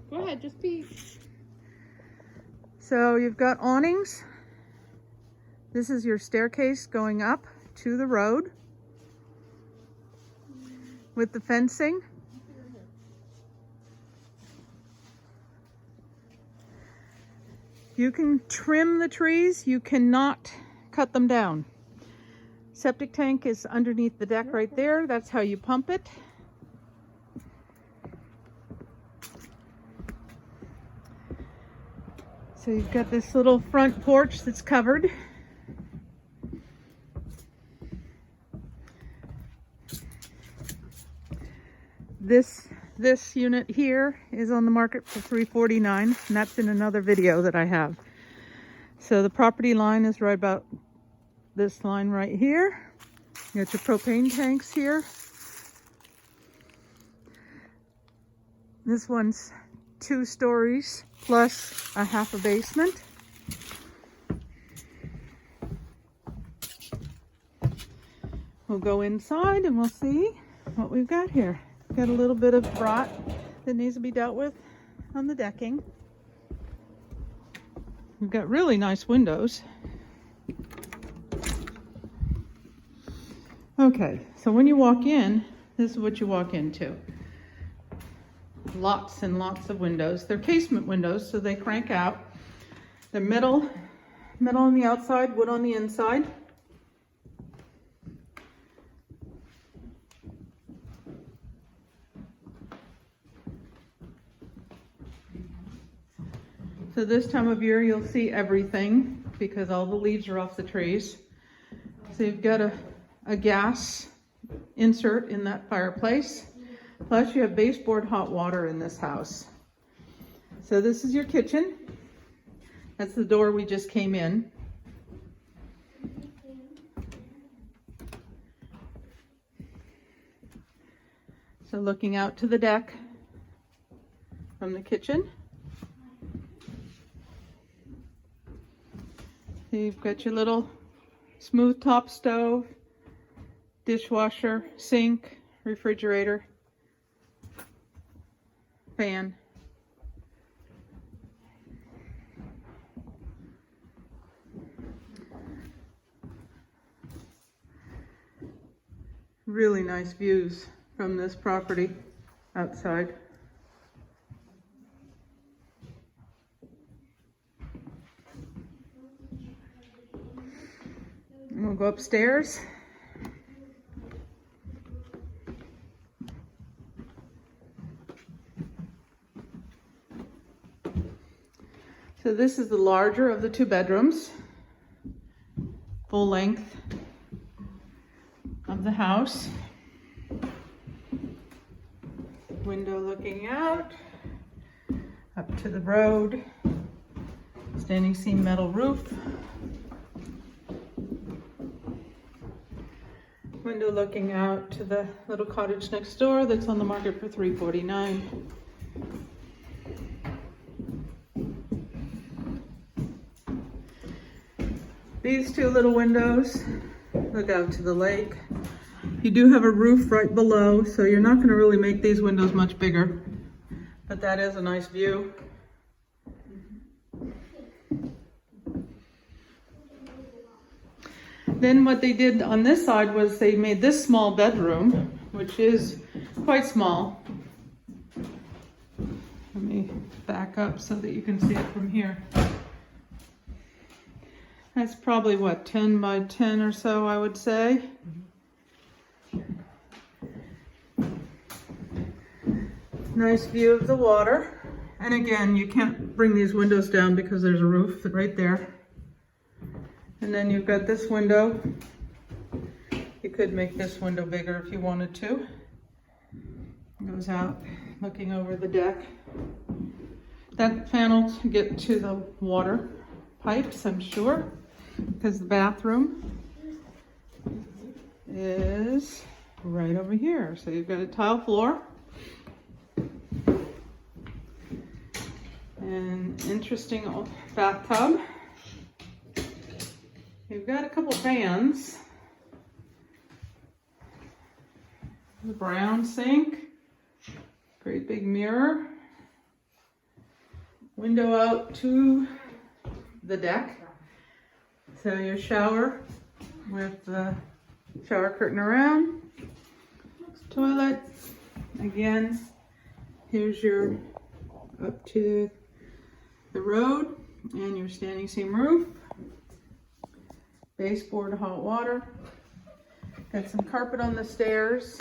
Go ahead, just pee. So you've got awnings. This is your staircase going up to the road with the fencing. You can trim the trees, you cannot cut them down. Septic tank is underneath the deck right there. That's how you pump it. So you've got this little front porch that's covered. This unit here is on the market for $349, and that's in another video that I have. So the property line is right about this line right here. You got your propane tanks here. This one's 2 stories plus a half a basement. We'll go inside and we'll see what we've got here. Got a little bit of rot that needs to be dealt with on the decking. We've got really nice windows. Okay, so when you walk in, this is what you walk into. Lots and lots of windows. They're casement windows, so they crank out. They're metal on the outside, wood on the inside. So this time of year you'll see everything because all the leaves are off the trees. So you've got a gas insert in that fireplace. Plus you have baseboard hot water in this house. So this is your kitchen. That's the door we just came in. So looking out to the deck from the kitchen. So you've got your little smooth top stove, dishwasher, sink, refrigerator, fan. Really nice views from this property outside. And we'll go upstairs. So this is the larger of the 2 bedrooms, full length of the house. Window looking out, up to the road, standing seam metal roof. Window looking out to the little cottage next door that's on the market for $349. These 2 little windows look out to the lake. You do have a roof right below, so you're not going to really make these windows much bigger, but that is a nice view. Then what they did on this side was they made this small bedroom, which is quite small. Let me back up so that you can see it from here. That's probably what, 10 by 10 or so, I would say. Nice view of the water. And again, you can't bring these windows down because there's a roof right there. And then you've got this window. You could make this window bigger if you wanted to. It goes out looking over the deck. That panel to get to the water pipes, I'm sure, because the bathroom is right over here. So you've got a tile floor. An interesting old bathtub. You've got a couple fans. The brown sink. Great big mirror. window out to the deck. So your shower with the shower curtain around. Toilet. Again, here's your up to the road and your standing seam roof. Baseboard hot water. Got some carpet on the stairs.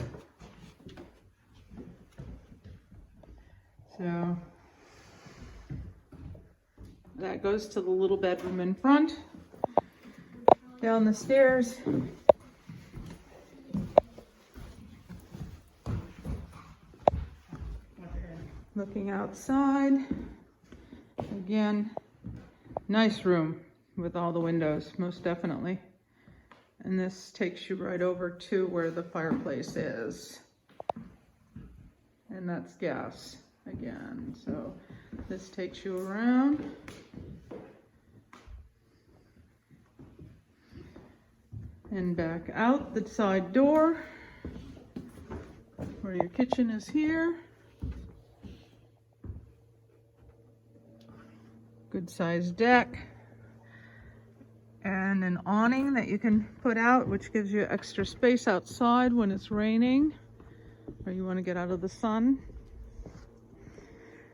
So that goes to the little bedroom in front. Down the stairs. Looking outside. Again, nice room with all the windows, most definitely. And this takes you right over to where the fireplace is. And that's gas again. So this takes you around. And back out the side door where your kitchen is here. Good sized deck. And an awning that you can put out, which gives you extra space outside when it's raining or you want to get out of the sun.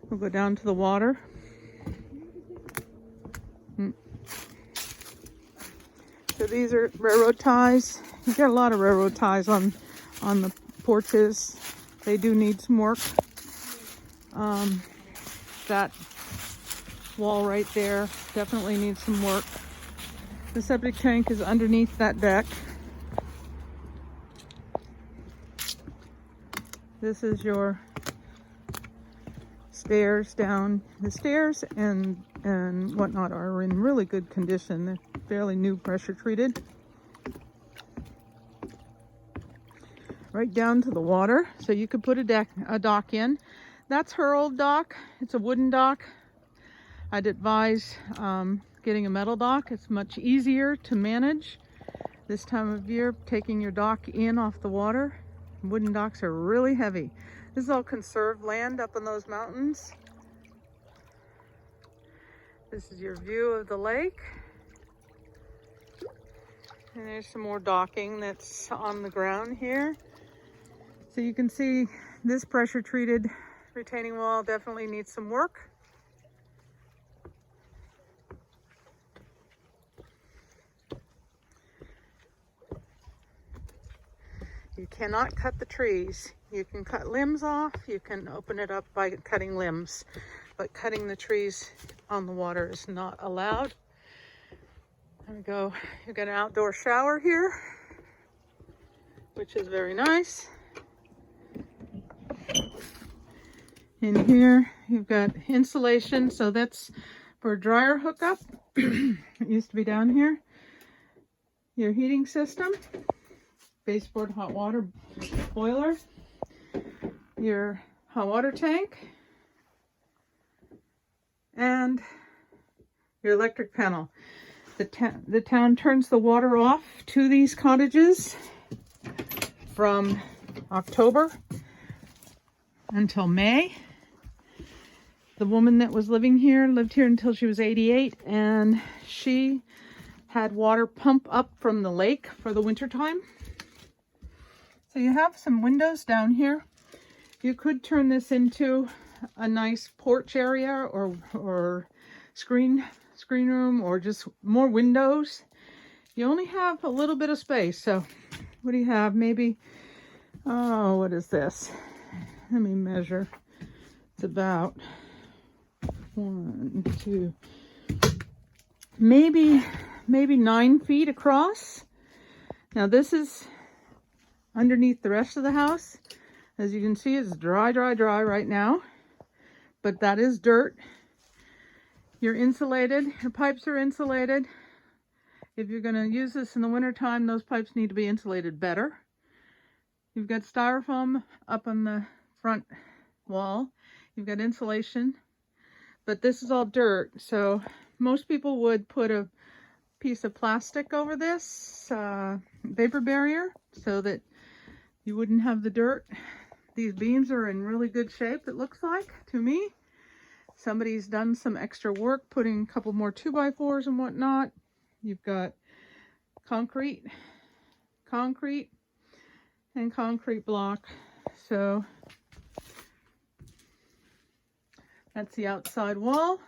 We'll go down to the water. So these are railroad ties. You get a lot of railroad ties on the porches. They do need some work. That wall right there definitely needs some work. The septic tank is underneath that deck. This is your stairs down. The stairs and whatnot are in really good condition. They're fairly new, pressure treated. Right down to the water, so you could put a dock in. That's her old dock. It's a wooden dock. I'd advise getting a metal dock. It's much easier to manage this time of year, taking your dock in off the water. Wooden docks are really heavy. This is all conserved land up in those mountains. This is your view of the lake. And there's some more docking that's on the ground here. So you can see this pressure treated retaining wall definitely needs some work. You cannot cut the trees. You can cut limbs off, you can open it up by cutting limbs, but cutting the trees on the water is not allowed. There we go. You've got an outdoor shower here, which is very nice. In here, you've got insulation, so that's for a dryer hookup. It used to be down here. Your heating system. Baseboard hot water boiler, your hot water tank, and your electric panel. The town turns the water off to these cottages from October until May. The woman that was living here lived here until she was 88, and she had water pump up from the lake for the winter time. So you have some windows down here. You could turn this into a nice porch area or screen room, or just more windows. You only have a little bit of space. So what do you have? Maybe, oh, what is this? Let me measure. It's about 1, 2, maybe 9 feet across. Now this is underneath the rest of the house. As you can see, it's dry right now, but that is dirt. You're insulated, your pipes are insulated. If you're going to use this in the winter time, those pipes need to be insulated better. You've got styrofoam up on the front wall. You've got insulation, but this is all dirt. So most people would put a piece of plastic over this vapor barrier so that you wouldn't have the dirt. These beams are in really good shape, it looks like to me. Somebody's done some extra work, putting a couple more 2x4s and whatnot. You've got concrete, concrete, and concrete block. So that's the outside wall.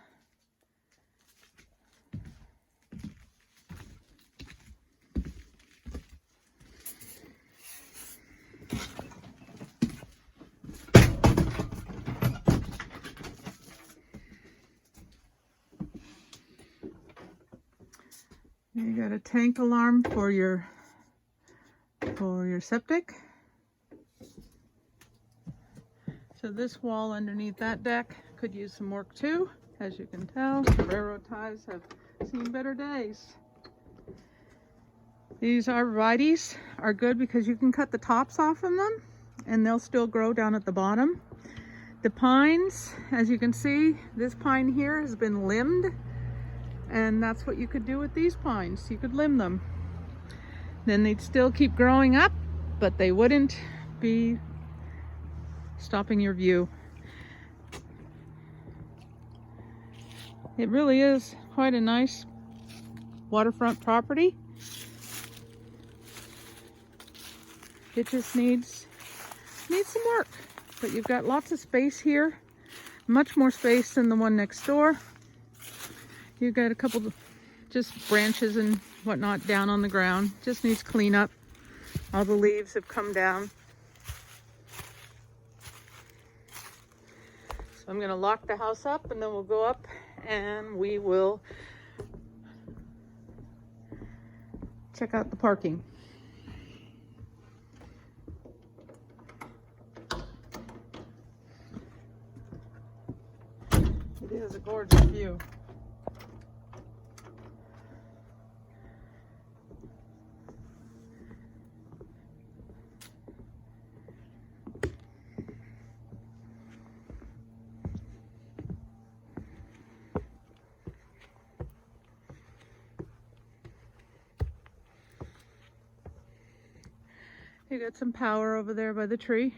You got a tank alarm for your septic. So this wall underneath that deck could use some work too. As you can tell, the railroad ties have seen better days. These arborvitaes are good because you can cut the tops off of them and they'll still grow down at the bottom. The pines, as you can see, this pine here has been limbed, and that's what you could do with these pines. You could limb them. Then they'd still keep growing up, but they wouldn't be stopping your view. It really is quite a nice waterfront property. It just needs some work, but you've got lots of space here, much more space than the one next door. You've got a couple of just branches and whatnot down on the ground. Just needs cleanup. All the leaves have come down. So I'm gonna lock the house up and then we'll go up and we will check out the parking. It is a gorgeous view. You got some power over there by the tree.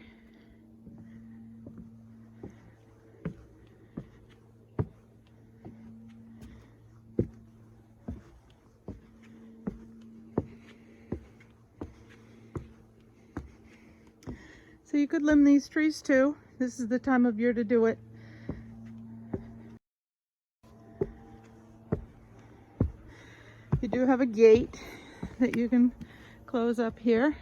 So you could limb these trees too. This is the time of year to do it. You do have a gate that you can close up here.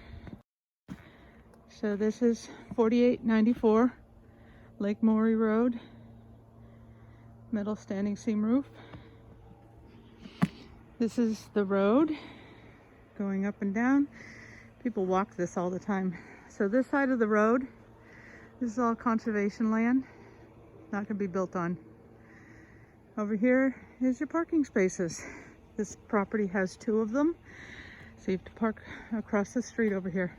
So this is 4894 Lake Morey Road, metal standing seam roof. This is the road going up and down. People walk this all the time. So this side of the road, this is all conservation land, not going to be built on. Over here is your parking spaces. This property has 2 of them, so you have to park across the street over here.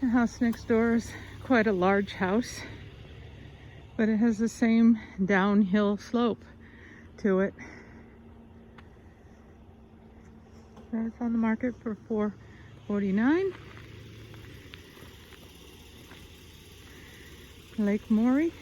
The house next door is quite a large house, but it has the same downhill slope to it. That's on the market for $449. Lake Morey.